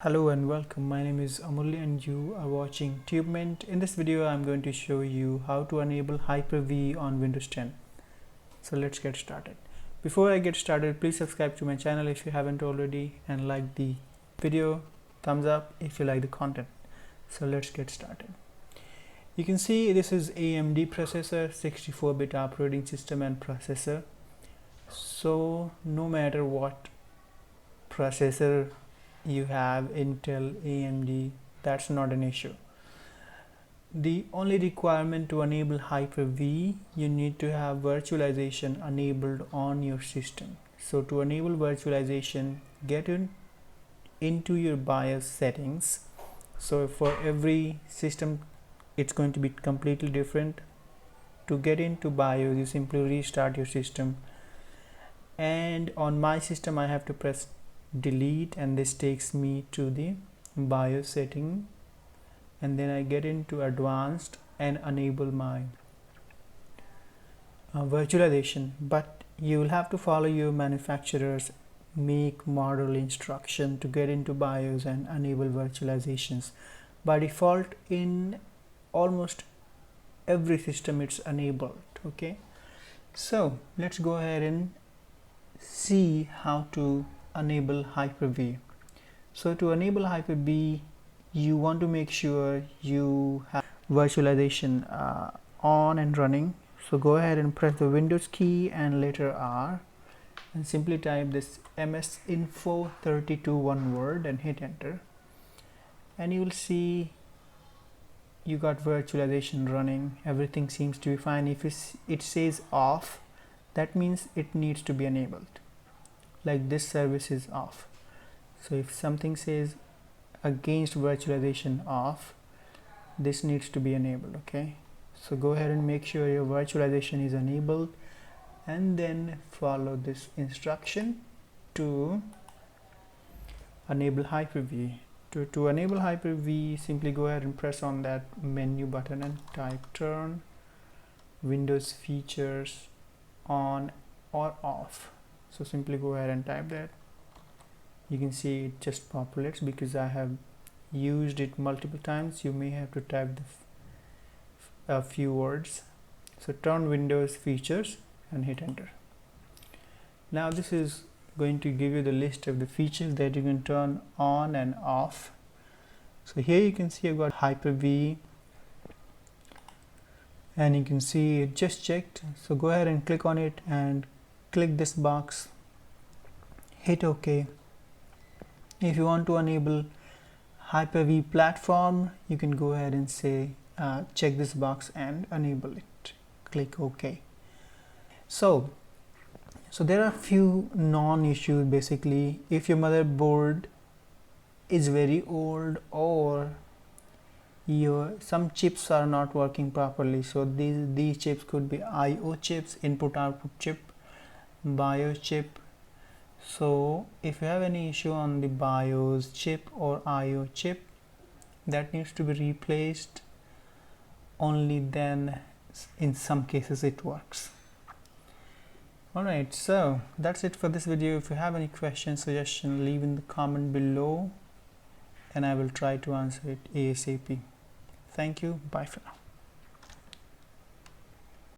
Hello and welcome. My name is Amulya and you are watching TubeMint. In this video I'm going to show you how to enable Hyper-V on Windows 10. So let's get started. Before I get started, please subscribe to my channel if you haven't already and like the video. Thumbs up if you like the content. So let's get started. You can see this is AMD processor, 64-bit operating system and processor. So no matter what processor you have, Intel, AMD, that's not an issue. The only requirement to enable Hyper-V, you need to have virtualization enabled on your system. So to enable virtualization, get into your BIOS settings. So for every system it's going to be completely different. To get into BIOS, you simply restart your system, and on my system I have to press delete, and this takes me to the BIOS setting, and then I get into advanced and enable my virtualization. But you will have to follow your manufacturer's make model instruction to get into BIOS and enable virtualizations. By default, in almost every system it's enabled. Okay, so let's go ahead and see how to enable Hyper-V. So to enable Hyper-V, you want to make sure you have virtualization on and running. So go ahead and press the Windows key and letter R and simply type this msinfo32 one word and hit enter, and you will see you got virtualization running. Everything seems to be fine. If it says off, that means it needs to be enabled. Like this service is off. So if something says against virtualization off, this needs to be enabled. Okay, so go ahead and make sure your virtualization is enabled, and then follow this instruction to enable Hyper-V. To enable Hyper-V, simply go ahead and press on that menu button and type turn Windows features on or off. So simply go ahead and type that. You can see it just populates because I have used it multiple times. You may have to type a few words. So turn Windows features and hit enter. Now this is going to give you the list of the features that you can turn on and off. So here you can see I've got Hyper-V, and you can see it just checked. So go ahead and click on it and click this box, hit OK. If you want to enable Hyper-V platform, you can go ahead and say check this box and enable it. Click OK. So there are a few non-issues. Basically, if your motherboard is very old or some chips are not working properly, so these chips could be IO chips, input output chip, BIOS chip. So if you have any issue on the BIOS chip or IO chip, that needs to be replaced. Only then in some cases it works. Alright, so that's it for this video. If you have any questions, suggestion, leave in the comment below and I will try to answer it ASAP. Thank you. Bye for now.